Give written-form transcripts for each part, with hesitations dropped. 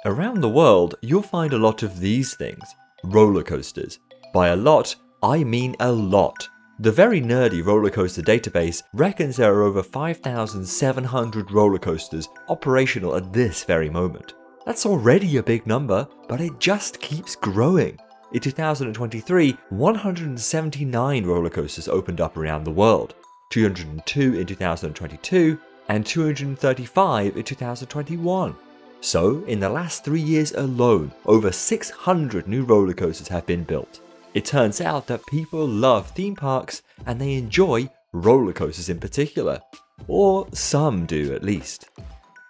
Around the world, you'll find a lot of these things. Roller coasters. By a lot, I mean a lot. The very nerdy roller coaster database reckons there are over 5,700 roller coasters operational at this very moment. That's already a big number, but it just keeps growing. In 2023, 179 roller coasters opened up around the world, 202 in 2022, and 235 in 2021. So, in the last 3 years alone, over 600 new roller coasters have been built. It turns out that people love theme parks and they enjoy roller coasters in particular. Or some do at least.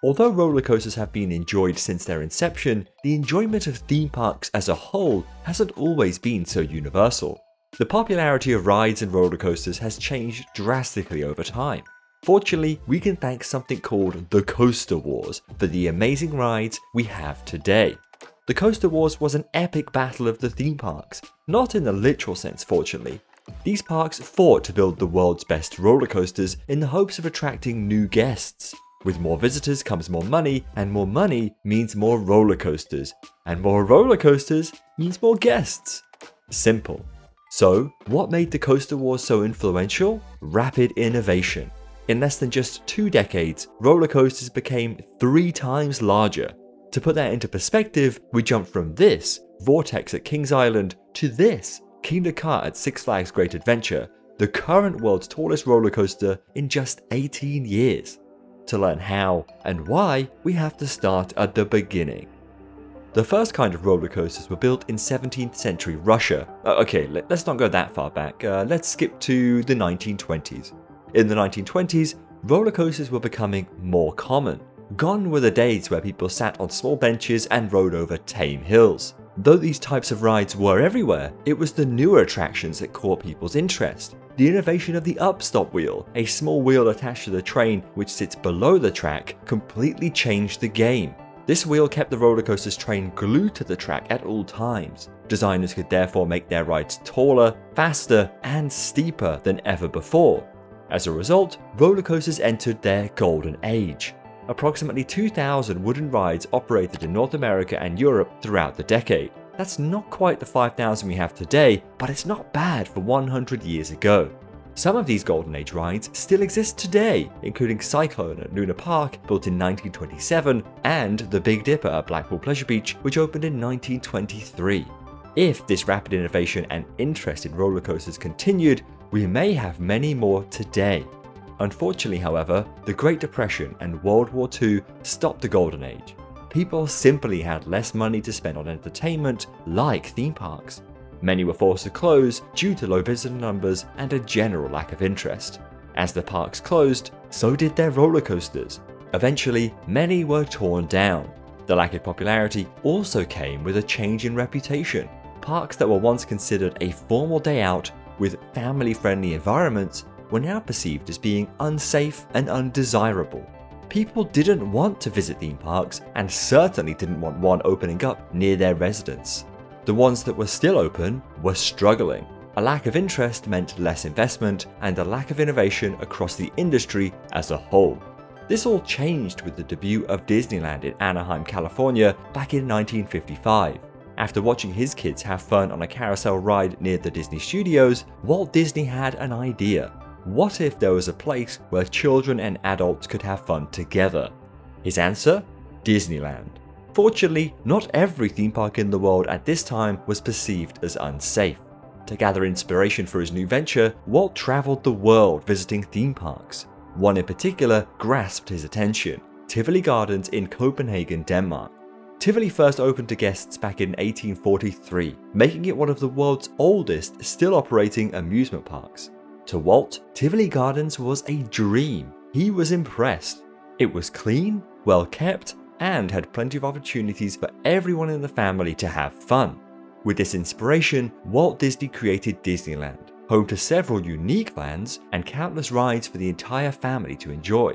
Although roller coasters have been enjoyed since their inception, the enjoyment of theme parks as a whole hasn't always been so universal. The popularity of rides and roller coasters has changed drastically over time. Fortunately, we can thank something called the Coaster Wars for the amazing rides we have today. The Coaster Wars was an epic battle of the theme parks, not in the literal sense fortunately. These parks fought to build the world's best roller coasters in the hopes of attracting new guests. With more visitors comes more money, and more money means more roller coasters, and more roller coasters means more guests. Simple. So, what made the Coaster Wars so influential? Rapid innovation. In less than just 2 decades, roller coasters became 3 times larger. To put that into perspective, we jumped from this, Vortex at Kings Island, to this, Kingda Ka at Six Flags Great Adventure, the current world's tallest roller coaster in just 18 years. To learn how and why, we have to start at the beginning. The first kind of roller coasters were built in 17th century Russia. Let's not go that far back, let's skip to the 1920s. In the 1920s, roller coasters were becoming more common. Gone were the days where people sat on small benches and rode over tame hills. Though these types of rides were everywhere, it was the newer attractions that caught people's interest. The innovation of the upstop wheel, a small wheel attached to the train which sits below the track, completely changed the game. This wheel kept the roller coaster's train glued to the track at all times. Designers could therefore make their rides taller, faster, and steeper than ever before. As a result, roller coasters entered their golden age. Approximately 2,000 wooden rides operated in North America and Europe throughout the decade. That's not quite the 5,000 we have today, but it's not bad for 100 years ago. Some of these Golden Age rides still exist today, including Cyclone at Luna Park, built in 1927, and the Big Dipper at Blackpool Pleasure Beach, which opened in 1923. If this rapid innovation and interest in roller coasters continued, we may have many more today. Unfortunately, however, the Great Depression and World War II stopped the Golden Age. People simply had less money to spend on entertainment like theme parks. Many were forced to close due to low visitor numbers and a general lack of interest. As the parks closed, so did their roller coasters. Eventually, many were torn down. The lack of popularity also came with a change in reputation. Parks that were once considered a formal day out with family-friendly environments were now perceived as being unsafe and undesirable. People didn't want to visit theme parks and certainly didn't want one opening up near their residence. The ones that were still open were struggling. A lack of interest meant less investment and a lack of innovation across the industry as a whole. This all changed with the debut of Disneyland in Anaheim, California back in 1955. After watching his kids have fun on a carousel ride near the Disney Studios, Walt Disney had an idea. What if there was a place where children and adults could have fun together? His answer? Disneyland. Fortunately, not every theme park in the world at this time was perceived as unsafe. To gather inspiration for his new venture, Walt traveled the world visiting theme parks. One in particular grasped his attention, Tivoli Gardens in Copenhagen, Denmark. Tivoli first opened to guests back in 1843, making it one of the world's oldest still operating amusement parks. To Walt, Tivoli Gardens was a dream. He was impressed. It was clean, well kept, and had plenty of opportunities for everyone in the family to have fun. With this inspiration, Walt Disney created Disneyland, home to several unique lands and countless rides for the entire family to enjoy.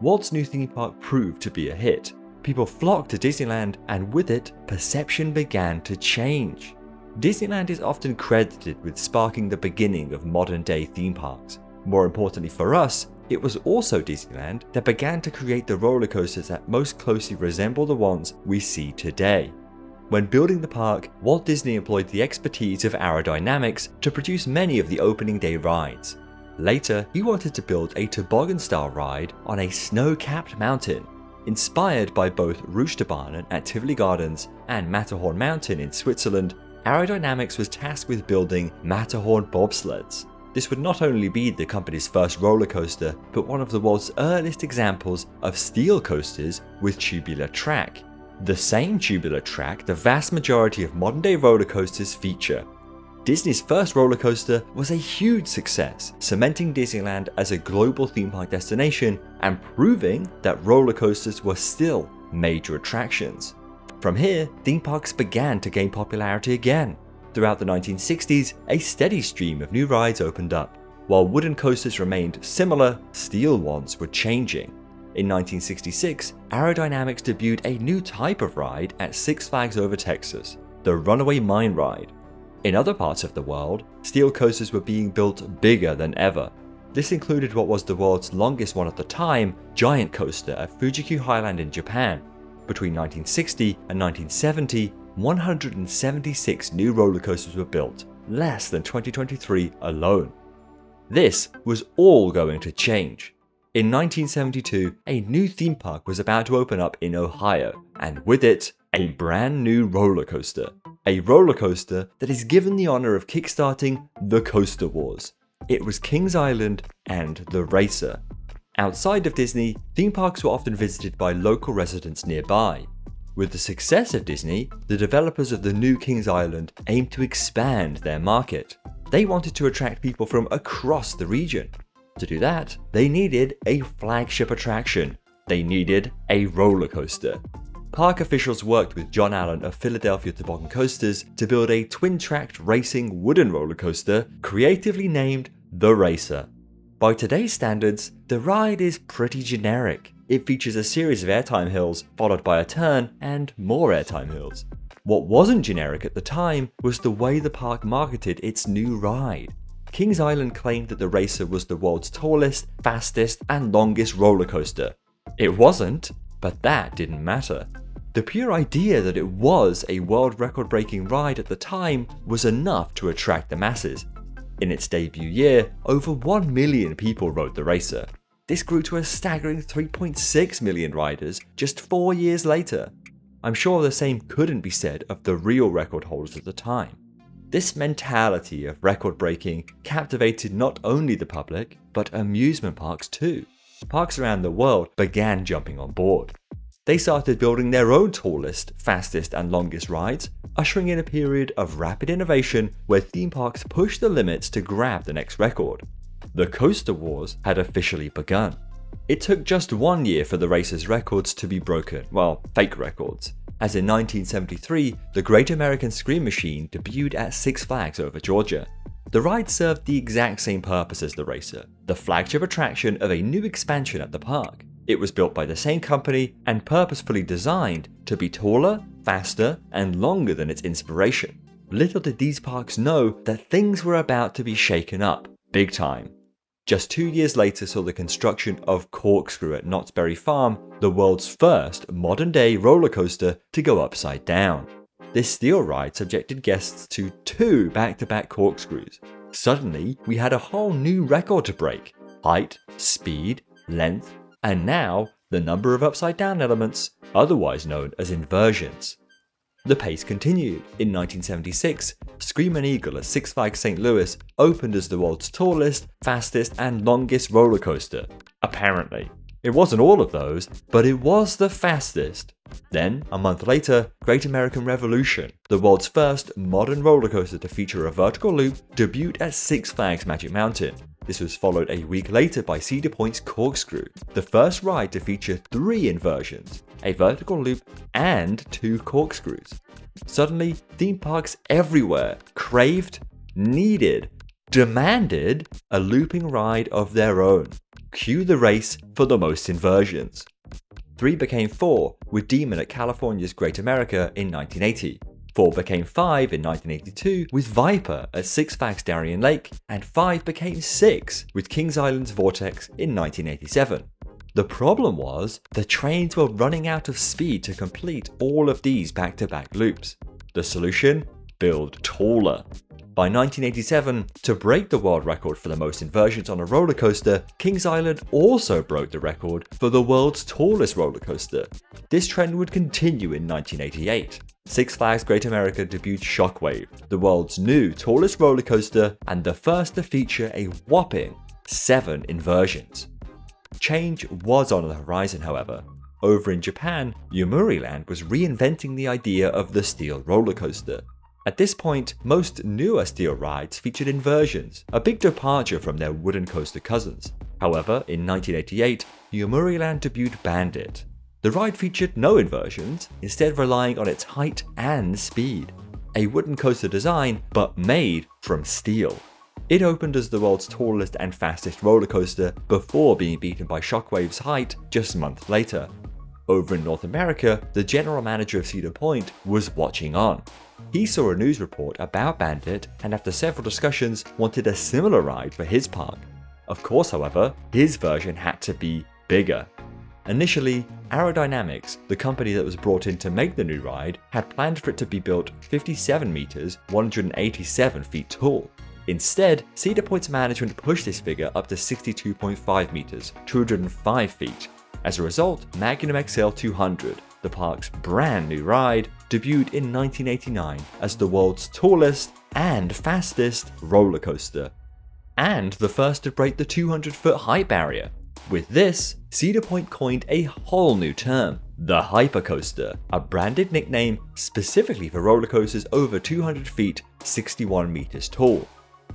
Walt's new theme park proved to be a hit. People flocked to Disneyland, and with it, perception began to change. Disneyland is often credited with sparking the beginning of modern-day theme parks. More importantly for us, It was also Disneyland that began to create the roller coasters that most closely resemble the ones we see today. When building the park, Walt Disney employed the expertise of aerodynamics to produce many of the opening day rides. Later, he wanted to build a toboggan-style ride on a snow-capped mountain. Inspired by both Rutscherbahn at Tivoli Gardens and Matterhorn Mountain in Switzerland, Aerodynamics was tasked with building Matterhorn bobsleds. This would not only be the company's first roller coaster, but one of the world's earliest examples of steel coasters with tubular track. The same tubular track the vast majority of modern-day roller coasters feature. Disney's first roller coaster was a huge success, cementing Disneyland as a global theme park destination and proving that roller coasters were still major attractions. From here, theme parks began to gain popularity again. Throughout the 1960s, a steady stream of new rides opened up. While wooden coasters remained similar, steel ones were changing. In 1966, Aerodynamics debuted a new type of ride at Six Flags Over Texas, the Runaway Mine Ride. In other parts of the world, steel coasters were being built bigger than ever. This included what was the world's longest one at the time, Giant Coaster at Fuji-Q Highland in Japan. Between 1960 and 1970, 176 new roller coasters were built, less than 2023 alone. This was all going to change. In 1972, a new theme park was about to open up in Ohio, and with it, a brand new roller coaster. A roller coaster that is given the honor of kickstarting the Coaster Wars. It was Kings Island and the Racer. Outside of Disney, theme parks were often visited by local residents nearby. With the success of Disney, the developers of the new Kings Island aimed to expand their market. They wanted to attract people from across the region. To do that, they needed a flagship attraction. They needed a roller coaster. Park officials worked with John Allen of Philadelphia Toboggan Coasters to build a twin-tracked racing wooden roller coaster creatively named the Racer. By today's standards, the ride is pretty generic. It features a series of airtime hills followed by a turn and more airtime hills. What wasn't generic at the time was the way the park marketed its new ride. Kings Island claimed that the Racer was the world's tallest, fastest, and longest roller coaster. It wasn't, but that didn't matter. The pure idea that it was a world record-breaking ride at the time was enough to attract the masses. In its debut year, over 1 million people rode the Racer. This grew to a staggering 3.6 million riders just 4 years later. I'm sure the same couldn't be said of the real record holders at the time. This mentality of record-breaking captivated not only the public, but amusement parks too. Parks around the world began jumping on board. They started building their own tallest, fastest, and longest rides, ushering in a period of rapid innovation where theme parks pushed the limits to grab the next record. The Coaster Wars had officially begun. It took just 1 year for the Racer's records to be broken, well, fake records, as in 1973, the Great American Scream Machine debuted at Six Flags Over Georgia. The ride served the exact same purpose as the Racer, the flagship attraction of a new expansion at the park. It was built by the same company and purposefully designed to be taller, faster, and longer than its inspiration. Little did these parks know that things were about to be shaken up, big time. Just 2 years later saw the construction of Corkscrew at Knott's Berry Farm, the world's first modern-day roller coaster to go upside down. This steel ride subjected guests to 2 back-to-back corkscrews. Suddenly, we had a whole new record to break: height, speed, length, and now the number of upside-down elements, otherwise known as inversions. The pace continued. In 1976, Screamin' Eagle at Six Flags St. Louis opened as the world's tallest, fastest, and longest roller coaster. Apparently. It wasn't all of those, but it was the fastest. Then, a month later, Great American Revolution, the world's first modern roller coaster to feature a vertical loop, debuted at Six Flags Magic Mountain. This was followed a week later by Cedar Point's Corkscrew, the first ride to feature 3 inversions, a vertical loop, and 2 corkscrews. Suddenly, theme parks everywhere craved, needed, demanded a looping ride of their own. Cue the race for the most inversions. 3 became 4, with Demon at California's Great America in 1980. 4 became 5 in 1982 with Viper at Six Flags Darien Lake, and 5 became 6 with Kings Island's Vortex in 1987. The problem was, the trains were running out of speed to complete all of these back-to-back loops. The solution? Build taller. By 1987, to break the world record for the most inversions on a roller coaster, Kings Island also broke the record for the world's tallest roller coaster. This trend would continue in 1988. Six Flags Great America debuted Shockwave, the world's new tallest roller coaster and the first to feature a whopping 7 inversions. Change was on the horizon, however. Over in Japan, Yomiuriland was reinventing the idea of the steel roller coaster. At this point, most newer steel rides featured inversions, a big departure from their wooden coaster cousins. However, in 1988, Yomiuriland debuted Bandit. The ride featured no inversions, instead relying on its height and speed. A wooden coaster design, but made from steel. It opened as the world's tallest and fastest roller coaster before being beaten by Shockwave's height just a month later. Over in North America, the general manager of Cedar Point was watching on. He saw a news report about Bandit and after several discussions wanted a similar ride for his park. Of course, however, his version had to be bigger. Initially, Aerodynamics, the company that was brought in to make the new ride, had planned for it to be built 57 meters, 187 feet tall. Instead, Cedar Point's management pushed this figure up to 62.5 meters, 205 feet. As a result, Magnum XL 200, the park's brand new ride, debuted in 1989 as the world's tallest and fastest roller coaster, and the first to break the 200-foot height barrier. With this, Cedar Point coined a whole new term, the Hypercoaster, a branded nickname specifically for roller coasters over 200 feet, 61 meters tall.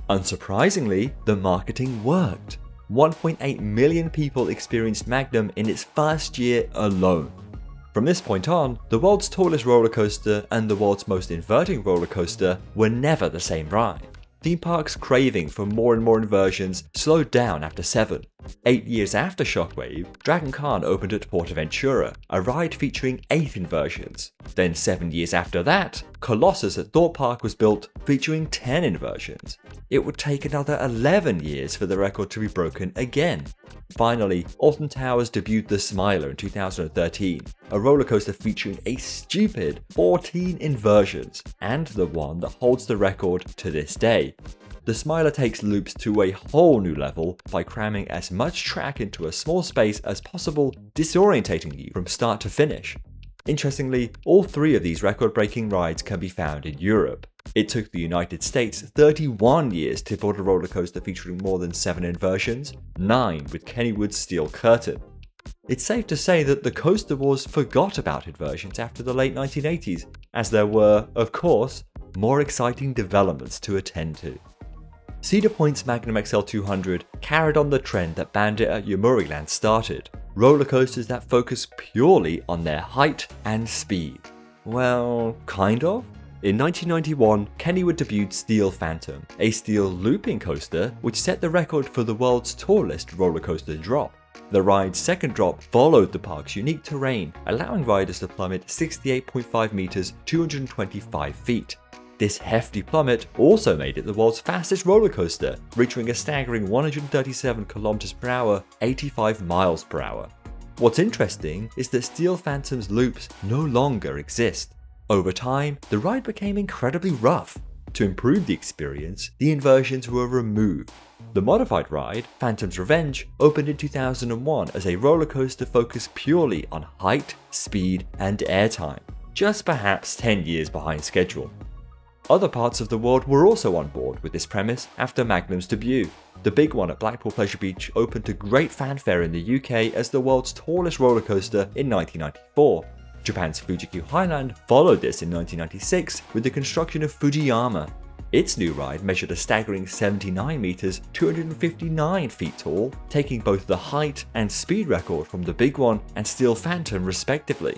Unsurprisingly, the marketing worked. 1.8 million people experienced Magnum in its first year alone. From this point on, the world's tallest roller coaster and the world's most inverting roller coaster were never the same ride. Theme parks' craving for more and more inversions slowed down after 7. 8 years after Shockwave, Dragon Con opened at PortAventura, a ride featuring 8 inversions. Then 7 years after that, Colossus at Thorpe Park was built, featuring 10 inversions. It would take another 11 years for the record to be broken again. Finally, Alton Towers debuted the Smiler in 2013, a roller coaster featuring a stupid 14 inversions, and the one that holds the record to this day. The Smiler takes loops to a whole new level by cramming as much track into a small space as possible, disorientating you from start to finish. Interestingly, all 3 of these record-breaking rides can be found in Europe. It took the United States 31 years to build a roller coaster featuring more than 7 inversions, 9 with Kennywood's Steel Curtain. It's safe to say that the coaster wars forgot about inversions after the late 1980s, as there were, of course, more exciting developments to attend to. Cedar Point's Magnum XL 200 carried on the trend that Bandit at Yomiuriland started, roller coasters that focus purely on their height and speed. Well, kind of. In 1991, Kennywood debuted Steel Phantom, a steel looping coaster which set the record for the world's tallest roller coaster drop. The ride's second drop followed the park's unique terrain, allowing riders to plummet 68.5 meters, 225 feet. This hefty plummet also made it the world's fastest roller coaster, reaching a staggering 137 km per hour, 85 miles per hour. What's interesting is that Steel Phantom's loops no longer exist. Over time, the ride became incredibly rough. To improve the experience, the inversions were removed. The modified ride, Phantom's Revenge, opened in 2001 as a roller coaster focused purely on height, speed, and airtime, just perhaps 10 years behind schedule. Other parts of the world were also on board with this premise after Magnum's debut. The big one at Blackpool Pleasure Beach opened to great fanfare in the UK as the world's tallest roller coaster in 1994. Japan's Fuji-Q Highland followed this in 1996 with the construction of Fujiyama. Its new ride measured a staggering 79 meters, 259 feet tall, taking both the height and speed record from the big one and Steel Phantom respectively.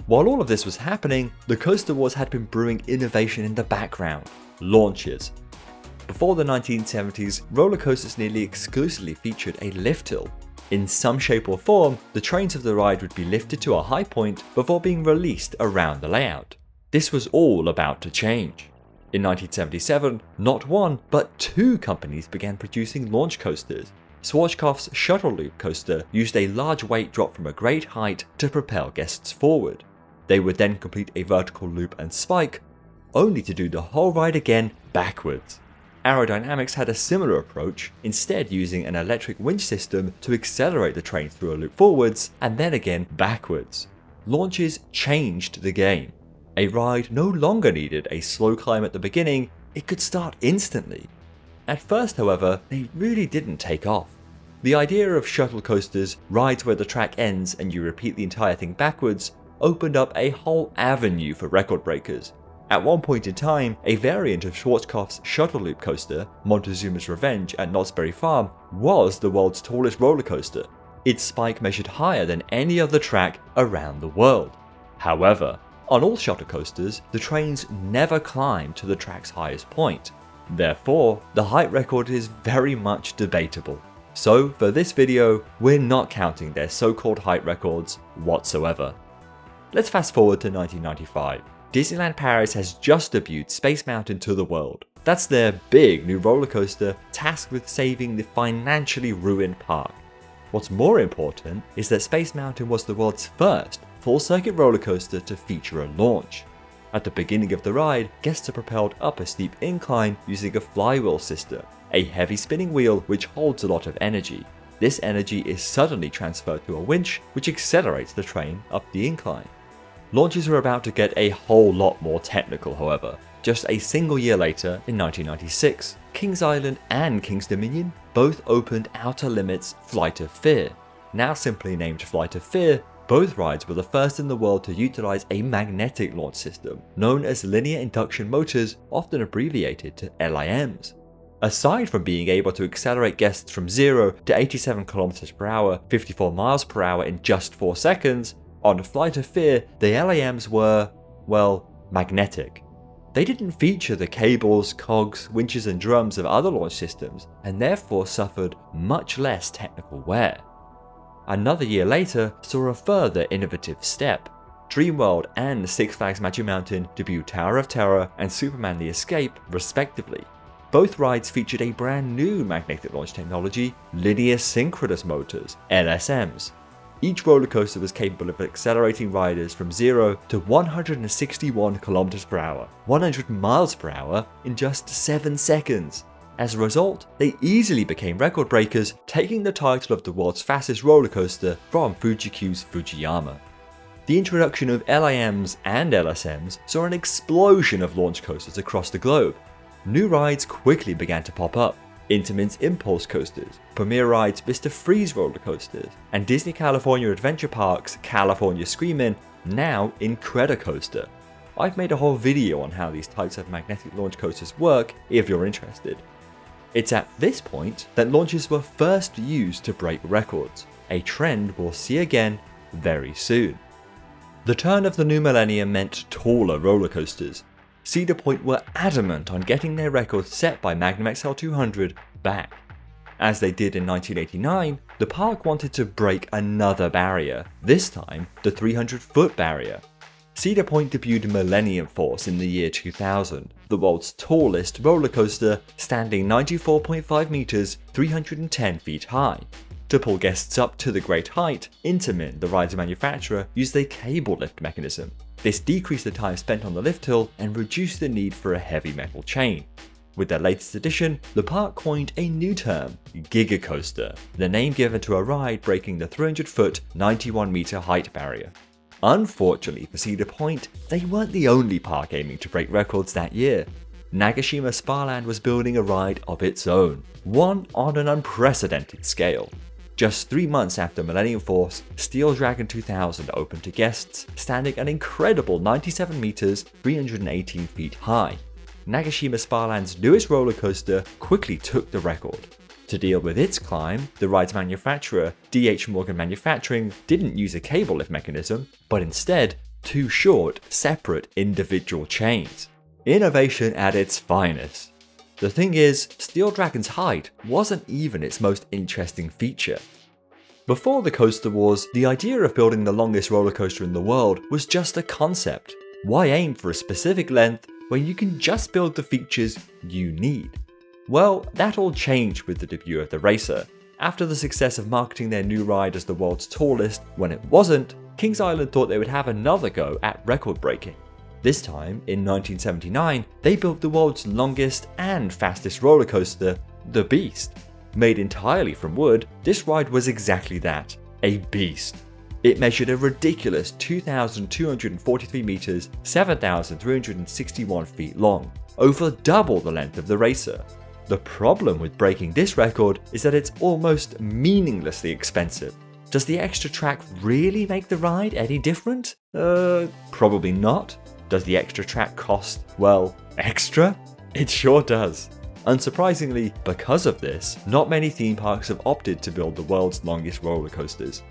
While all of this was happening, the coaster wars had been brewing innovation in the background: launches. Before the 1970s, roller coasters nearly exclusively featured a lift hill. In some shape or form, the trains of the ride would be lifted to a high point before being released around the layout. This was all about to change. In 1977, not one, but two companies began producing launch coasters. Schwarzkopf's Shuttle Loop coaster used a large weight drop from a great height to propel guests forward. They would then complete a vertical loop and spike, only to do the whole ride again backwards. Aerodynamics had a similar approach, instead using an electric winch system to accelerate the train through a loop forwards and then again backwards. Launches changed the game. A ride no longer needed a slow climb at the beginning, it could start instantly. At first, however, they really didn't take off. The idea of shuttle coasters, rides where the track ends and you repeat the entire thing backwards, opened up a whole avenue for record breakers. At one point in time, a variant of Schwarzkopf's Shuttle Loop coaster, Montezuma's Revenge at Knott's Berry Farm, was the world's tallest roller coaster. Its spike measured higher than any other track around the world. However, on all shuttle coasters, the trains never climb to the track's highest point. Therefore, the height record is very much debatable. So for this video, we're not counting their so-called height records whatsoever. Let's fast forward to 1995. Disneyland Paris has just debuted Space Mountain to the world. That's their big new roller coaster tasked with saving the financially ruined park. What's more important is that Space Mountain was the world's first full-circuit roller coaster to feature a launch. At the beginning of the ride, guests are propelled up a steep incline using a flywheel system, a heavy spinning wheel which holds a lot of energy. This energy is suddenly transferred to a winch which accelerates the train up the incline. Launches were about to get a whole lot more technical, however. Just a single year later, in 1996, Kings Island and Kings Dominion both opened Outer Limits Flight of Fear. Now simply named Flight of Fear, both rides were the first in the world to utilize a magnetic launch system, known as linear induction motors, often abbreviated to LIMs. Aside from being able to accelerate guests from 0 to 87 km per hour, 54 miles per hour in just 4 seconds, on Flight of Fear, the LIMs were, well, magnetic. They didn't feature the cables, cogs, winches and drums of other launch systems, and therefore suffered much less technical wear. Another year later saw a further innovative step. Dreamworld and Six Flags Magic Mountain debuted Tower of Terror and Superman the Escape, respectively. Both rides featured a brand new magnetic launch technology, linear synchronous motors, LSMs. Each roller coaster was capable of accelerating riders from 0 to 161 km per hour, 100 miles per hour in just 7 seconds. As a result, they easily became record breakers, taking the title of the world's fastest roller coaster from Fuji-Q's Fujiyama. The introduction of LIMs and LSMs saw an explosion of launch coasters across the globe. New rides quickly began to pop up. Intamin's Impulse coasters, Premier Ride's Mr. Freeze roller coasters, and Disney California Adventure Park's California Screamin', now Incredicoaster. I've made a whole video on how these types of magnetic launch coasters work if you're interested. It's at this point that launches were first used to break records, a trend we'll see again very soon. The turn of the new millennium meant taller roller coasters. Cedar Point were adamant on getting their record set by Magnum XL 200 back. As they did in 1989, the park wanted to break another barrier, this time the 300-foot barrier. Cedar Point debuted Millennium Force in the year 2000, the world's tallest roller coaster, standing 94.5 meters, 310 feet high. To pull guests up to the great height, Intamin, the ride's manufacturer, used a cable lift mechanism. This decreased the time spent on the lift hill and reduced the need for a heavy metal chain. With their latest addition, the park coined a new term, Gigacoaster, the name given to a ride breaking the 300-foot, 91-meter height barrier. Unfortunately for Cedar Point, they weren't the only park aiming to break records that year. Nagashima Sparland was building a ride of its own, one on an unprecedented scale. Just 3 months after Millennium Force, Steel Dragon 2000 opened to guests, standing an incredible 97 meters, 318 feet high. Nagashima Sparland's newest roller coaster quickly took the record. To deal with its climb, the ride's manufacturer, D.H. Morgan Manufacturing, didn't use a cable lift mechanism, but instead 2 short, separate individual chains. Innovation at its finest. The thing is, Steel Dragon's height wasn't even its most interesting feature. Before the Coaster Wars, the idea of building the longest roller coaster in the world was just a concept. Why aim for a specific length when you can just build the features you need? Well, that all changed with the debut of the racer. After the success of marketing their new ride as the world's tallest when it wasn't, Kings Island thought they would have another go at record breaking. This time, in 1979, they built the world's longest and fastest roller coaster, the Beast. Made entirely from wood, this ride was exactly that, a beast. It measured a ridiculous 2,243 meters, 7,361 feet long, over double the length of the racer. The problem with breaking this record is that it's almost meaninglessly expensive. Does the extra track really make the ride any different? Probably not. Does the extra track cost, well, extra? It sure does. Unsurprisingly, because of this, not many theme parks have opted to build the world's longest roller coasters.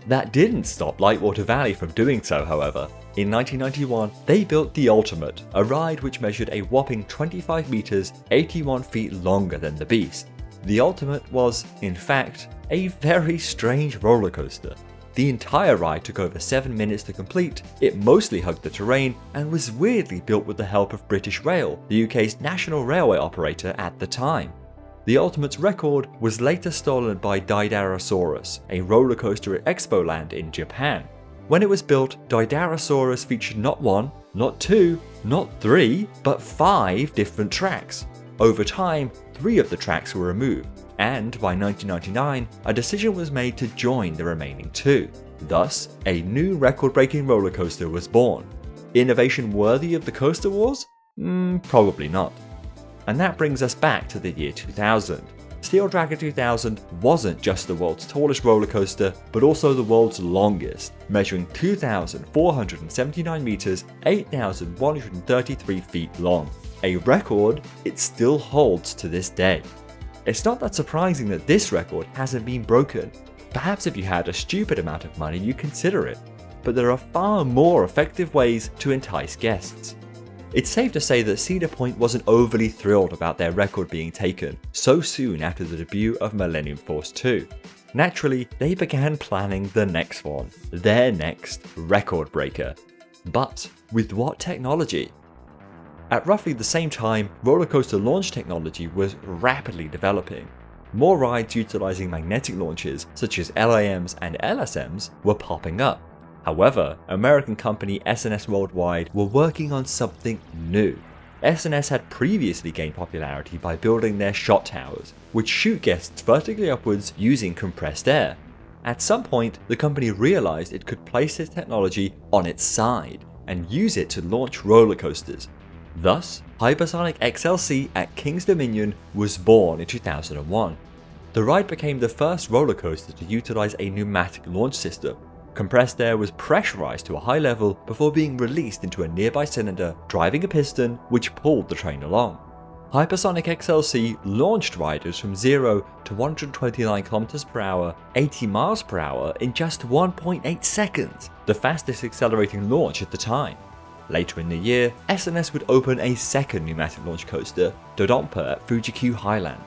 That didn't stop Lightwater Valley from doing so, however. In 1991, they built the Ultimate, a ride which measured a whopping 25 meters, 81 feet longer than the Beast. The Ultimate was, in fact, a very strange roller coaster. The entire ride took over 7 minutes to complete, it mostly hugged the terrain, and was weirdly built with the help of British Rail, the UK's national railway operator at the time. The Ultimate's record was later stolen by Daidarosaurus, a roller coaster at Expoland in Japan. When it was built, Daidarosaurus featured not one, not two, not three, but 5 different tracks. Over time, 3 of the tracks were removed, and by 1999, a decision was made to join the remaining 2. Thus, a new record-breaking roller coaster was born. Innovation worthy of the Coaster Wars? Probably not. And that brings us back to the year 2000. Steel Dragon 2000 wasn't just the world's tallest roller coaster, but also the world's longest, measuring 2,479 meters, 8,133 feet long. A record it still holds to this day. It's not that surprising that this record hasn't been broken. Perhaps if you had a stupid amount of money you'd consider it, but there are far more effective ways to entice guests. It's safe to say that Cedar Point wasn't overly thrilled about their record being taken so soon after the debut of Millennium Force 2. Naturally, they began planning the next one, their next record breaker. But with what technology? At roughly the same time, roller coaster launch technology was rapidly developing. More rides utilizing magnetic launches, such as LAMs and LSMs, were popping up. However, American company S&S Worldwide were working on something new. S&S had previously gained popularity by building their shot towers, which shoot guests vertically upwards using compressed air. At some point, the company realized it could place this technology on its side and use it to launch roller coasters. Thus, Hypersonic XLC at King's Dominion was born in 2001. The ride became the first roller coaster to utilize a pneumatic launch system. Compressed air was pressurized to a high level before being released into a nearby cylinder, driving a piston which pulled the train along. Hypersonic XLC launched riders from 0 to 129 km/h, 80 mph in just 1.8 seconds, the fastest accelerating launch at the time. Later in the year, S&S would open a second pneumatic launch coaster, Dodonpa at Fuji-Q Highland.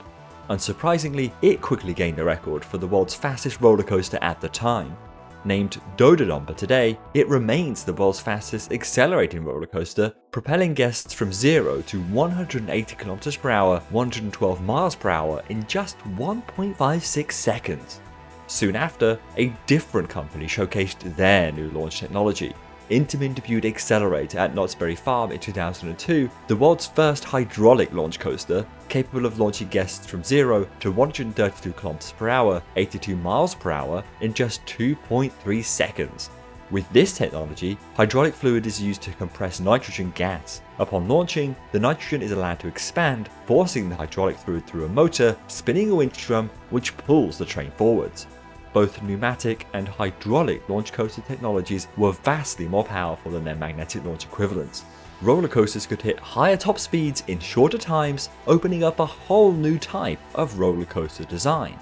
Unsurprisingly, it quickly gained the record for the world's fastest roller coaster at the time. Named Dodonpa today, it remains the world's fastest accelerating roller coaster, propelling guests from 0 to 180 km/h, 112 mph in just 1.56 seconds. Soon after, a different company showcased their new launch technology. Intamin debuted Accelerate at Knott's Berry Farm in 2002, the world's first hydraulic launch coaster, capable of launching guests from 0 to 132 km/h, 82 mph in just 2.3 seconds. With this technology, hydraulic fluid is used to compress nitrogen gas. Upon launching, the nitrogen is allowed to expand, forcing the hydraulic fluid through a motor, spinning a winch drum, which pulls the train forwards. Both pneumatic and hydraulic launch coaster technologies were vastly more powerful than their magnetic launch equivalents. Roller coasters could hit higher top speeds in shorter times, opening up a whole new type of roller coaster design.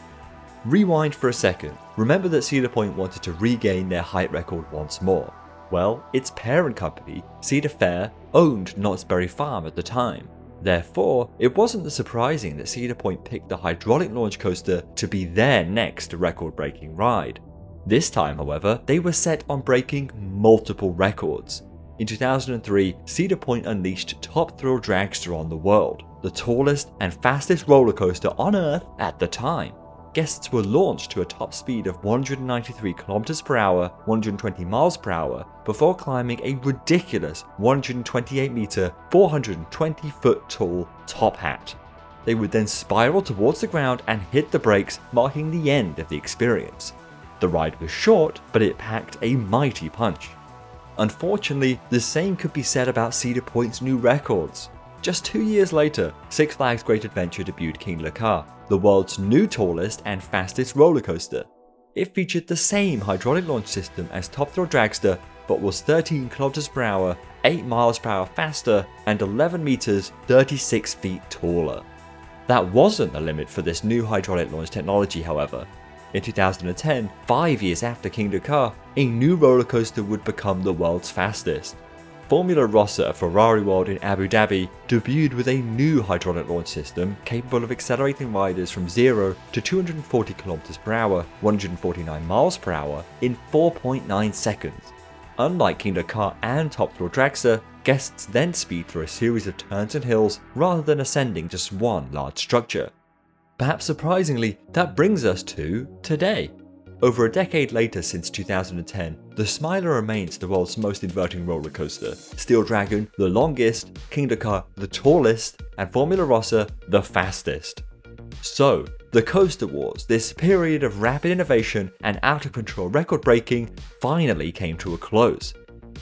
Rewind for a second. Remember that Cedar Point wanted to regain their height record once more. Well, its parent company, Cedar Fair, owned Knott's Berry Farm at the time. Therefore, it wasn't that surprising that Cedar Point picked the hydraulic launch coaster to be their next record-breaking ride. This time, however, they were set on breaking multiple records. In 2003, Cedar Point unleashed Top Thrill Dragster on the world, the tallest and fastest roller coaster on Earth at the time. Guests were launched to a top speed of 193 km per hour, 120 miles per hour, before climbing a ridiculous 128 meter, 420 foot tall top hat. They would then spiral towards the ground and hit the brakes, marking the end of the experience. The ride was short, but it packed a mighty punch. Unfortunately, the same could be said about Cedar Point's new records. Just 2 years later, Six Flags Great Adventure debuted King Le Car, the world's new tallest and fastest roller coaster. It featured the same hydraulic launch system as Top Thrill Dragster, but was 13 km per hour, 8 miles per hour faster, and 11 meters, 36 feet taller. That wasn't the limit for this new hydraulic launch technology, however. In 2010, 5 years after King Le Car, a new roller coaster would become the world's fastest. Formula Rossa at Ferrari World in Abu Dhabi debuted with a new hydraulic launch system capable of accelerating riders from 0 to 240 km per hour, 149 miles per hour in 4.9 seconds. Unlike King Le Car and Top Thrill Dragster, guests then speed through a series of turns and hills rather than ascending just one large structure. Perhaps surprisingly, that brings us to today. Over a decade later since 2010, the Smiler remains the world's most inverting roller coaster, Steel Dragon the longest, King Le Car the tallest, and Formula Rossa the fastest. So, the Coaster Wars, this period of rapid innovation and out-of-control record-breaking, finally came to a close.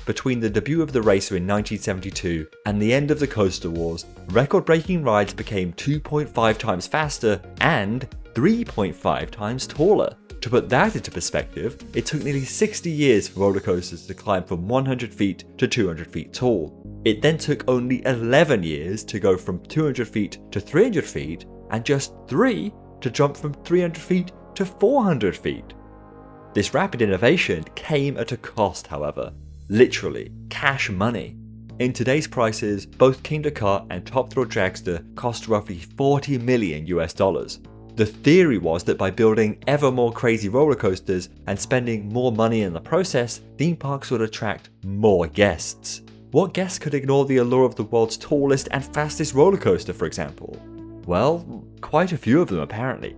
Between the debut of the racer in 1972 and the end of the Coaster Wars, record-breaking rides became 2.5 times faster and 3.5 times taller. To put that into perspective, it took nearly 60 years for roller coasters to climb from 100 feet to 200 feet tall. It then took only 11 years to go from 200 feet to 300 feet, and just 3 to jump from 300 feet to 400 feet. This rapid innovation came at a cost, however. Literally, cash money. In today's prices, both King Le Car and Top Thrill Dragster cost roughly $40 million US. The theory was that by building ever more crazy roller coasters and spending more money in the process, theme parks would attract more guests. What guest could ignore the allure of the world's tallest and fastest roller coaster, for example? Well, quite a few of them apparently.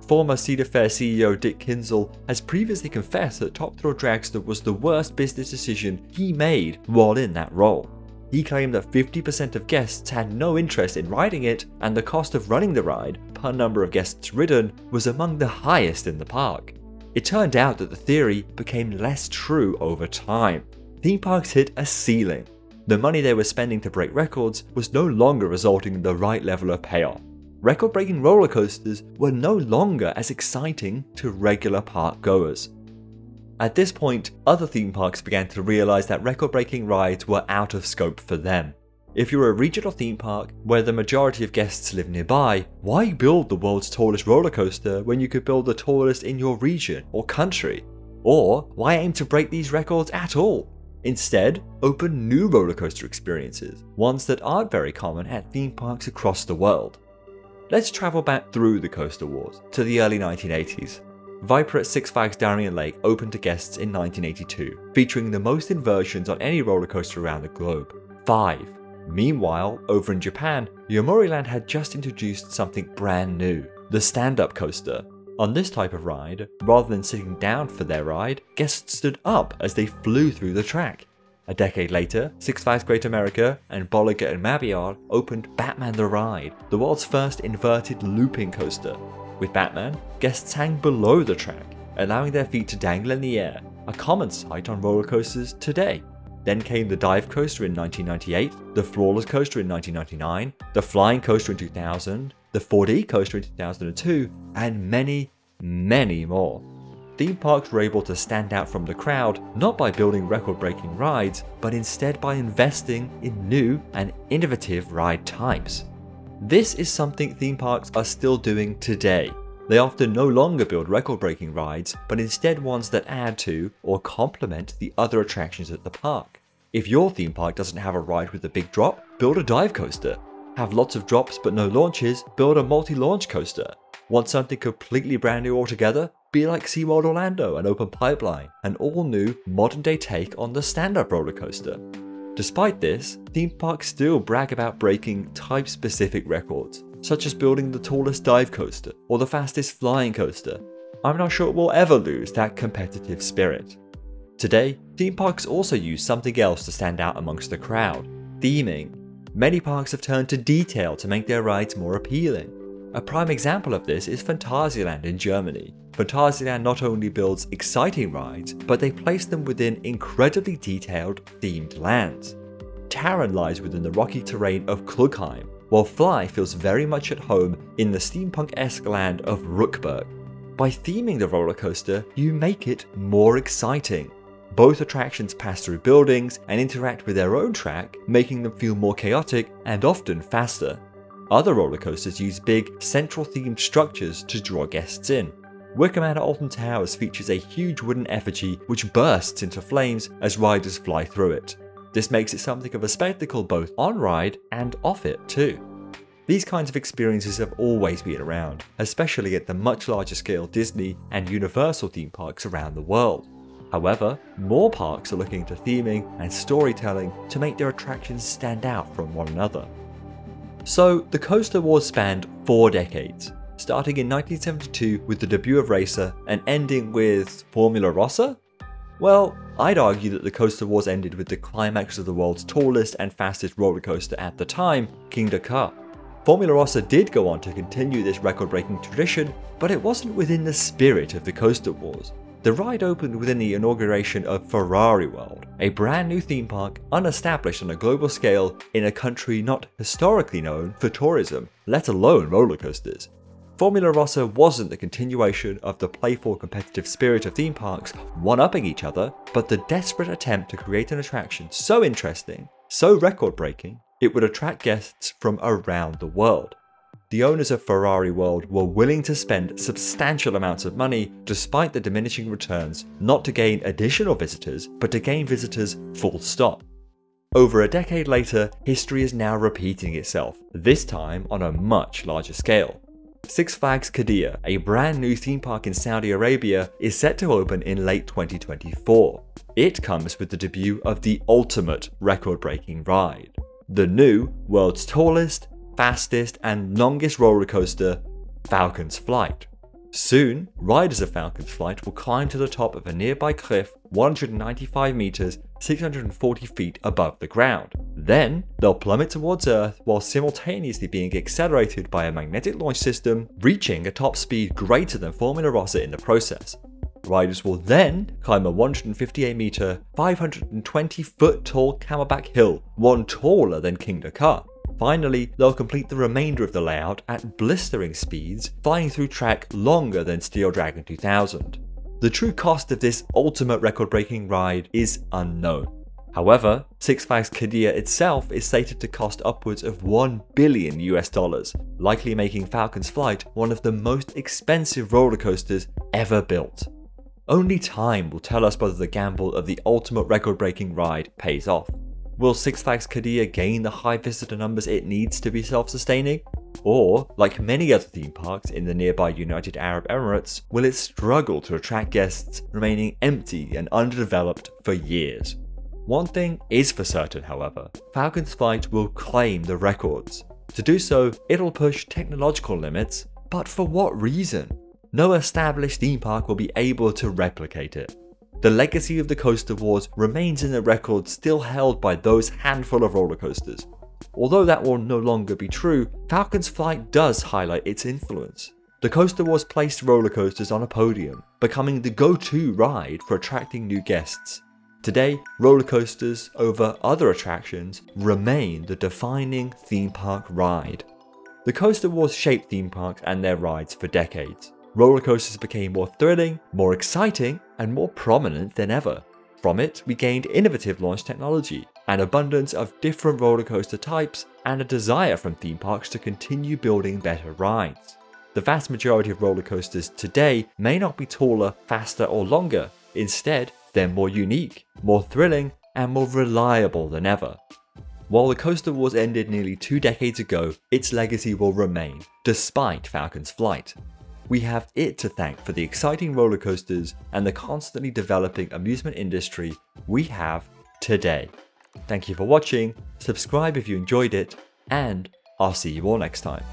Former Cedar Fair CEO Dick Kinzel has previously confessed that Top Thrill Dragster was the worst business decision he made while in that role. He claimed that 50% of guests had no interest in riding it, and the cost of running the ride, per number of guests ridden, was among the highest in the park. It turned out that the theory became less true over time. Theme parks hit a ceiling. The money they were spending to break records was no longer resulting in the right level of payoff. Record-breaking roller coasters were no longer as exciting to regular park goers. At this point, other theme parks began to realize that record-breaking rides were out of scope for them. If you're a regional theme park where the majority of guests live nearby, why build the world's tallest roller coaster when you could build the tallest in your region or country? Or why aim to break these records at all? Instead, open new roller coaster experiences, ones that aren't very common at theme parks across the world. Let's travel back through the Coaster Wars to the early 1980s. Viper at Six Flags Darien Lake opened to guests in 1982, featuring the most inversions on any roller coaster around the globe, 5. Meanwhile, over in Japan, Yomiuriland had just introduced something brand new, the stand-up coaster. On this type of ride, rather than sitting down for their ride, guests stood up as they flew through the track. A decade later, Six Flags Great America and Bolliger and Mabillard opened Batman the Ride, the world's first inverted looping coaster. With Batman, guests hang below the track, allowing their feet to dangle in the air, a common sight on roller coasters today. Then came the Dive Coaster in 1998, the Flawless Coaster in 1999, the Flying Coaster in 2000, the 4D Coaster in 2002, and many, many more. Theme parks were able to stand out from the crowd not by building record-breaking rides, but instead by investing in new and innovative ride types. This is something theme parks are still doing today. They often no longer build record-breaking rides, but instead ones that add to or complement the other attractions at the park. If your theme park doesn't have a ride with a big drop, build a dive coaster. Have lots of drops but no launches, build a multi-launch coaster. Want something completely brand new altogether? Be like SeaWorld Orlando and Open Pipeline, an all-new, modern-day take on the stand-up roller coaster. Despite this, theme parks still brag about breaking type-specific records, such as building the tallest dive coaster or the fastest flying coaster. I'm not sure it will ever lose that competitive spirit. Today, theme parks also use something else to stand out amongst the crowd: theming. Many parks have turned to detail to make their rides more appealing. A prime example of this is Phantasialand in Germany. Phantasialand not only builds exciting rides, but they place them within incredibly detailed themed lands. Taron lies within the rocky terrain of Klugheim, while Fly feels very much at home in the steampunk-esque land of Ruckburg. By theming the roller coaster, you make it more exciting. Both attractions pass through buildings and interact with their own track, making them feel more chaotic and often faster. Other roller coasters use big, central themed structures to draw guests in. Wicker Man at Alton Towers features a huge wooden effigy which bursts into flames as riders fly through it. This makes it something of a spectacle both on ride and off it too. These kinds of experiences have always been around, especially at the much larger scale Disney and Universal theme parks around the world. However, more parks are looking to theming and storytelling to make their attractions stand out from one another. So, the Coaster Wars spanned 4 decades, starting in 1972 with the debut of Racer and ending with Formula Rossa? Well, I'd argue that the Coaster Wars ended with the climax of the world's tallest and fastest roller coaster at the time, Kingda Ka. Formula Rossa did go on to continue this record-breaking tradition, but it wasn't within the spirit of the Coaster Wars. The ride opened within the inauguration of Ferrari World, a brand new theme park unestablished on a global scale in a country not historically known for tourism, let alone roller coasters. Formula Rossa wasn't the continuation of the playful competitive spirit of theme parks one-upping each other, but the desperate attempt to create an attraction so interesting, so record-breaking, it would attract guests from around the world. The owners of Ferrari World were willing to spend substantial amounts of money despite the diminishing returns, not to gain additional visitors, but to gain visitors full stop. Over a decade later, history is now repeating itself, this time on a much larger scale. Six Flags Qiddiya, a brand new theme park in Saudi Arabia, is set to open in late 2024. It comes with the debut of the ultimate record-breaking ride, the new, world's tallest, fastest and longest roller coaster, Falcon's Flight. Soon, riders of Falcon's Flight will climb to the top of a nearby cliff 195 meters, 640 feet above the ground. Then, they'll plummet towards Earth while simultaneously being accelerated by a magnetic launch system, reaching a top speed greater than Formula Rossa in the process. Riders will then climb a 158 meter, 520 foot tall camelback hill, one taller than Kingda Ka. Finally, they'll complete the remainder of the layout at blistering speeds, flying through track longer than Steel Dragon 2000. The true cost of this ultimate record-breaking ride is unknown. However, Six Flags Qiddiya itself is slated to cost upwards of $1 billion US, likely making Falcon's Flight one of the most expensive roller coasters ever built. Only time will tell us whether the gamble of the ultimate record-breaking ride pays off. Will Six Flags Qiddiya gain the high visitor numbers it needs to be self-sustaining? Or, like many other theme parks in the nearby United Arab Emirates, will it struggle to attract guests, remaining empty and underdeveloped for years? One thing is for certain, however, Falcon's Flight will claim the records. To do so, it'll push technological limits, but for what reason? No established theme park will be able to replicate it. The legacy of the Coaster Wars remains in the records still held by those handful of roller coasters. Although that will no longer be true, Falcon's Flight does highlight its influence. The Coaster Wars placed roller coasters on a podium, becoming the go-to ride for attracting new guests. Today, roller coasters over other attractions remain the defining theme park ride. The Coaster Wars shaped theme parks and their rides for decades. Roller coasters became more thrilling, more exciting, and more prominent than ever. From it, we gained innovative launch technology, an abundance of different roller coaster types, and a desire from theme parks to continue building better rides. The vast majority of roller coasters today may not be taller, faster, or longer. Instead, they're more unique, more thrilling, and more reliable than ever. While the Coaster Wars ended nearly 2 decades ago, its legacy will remain, despite Falcon's Flight. We have it to thank for the exciting roller coasters and the constantly developing amusement industry we have today. Thank you for watching, subscribe if you enjoyed it, and I'll see you all next time.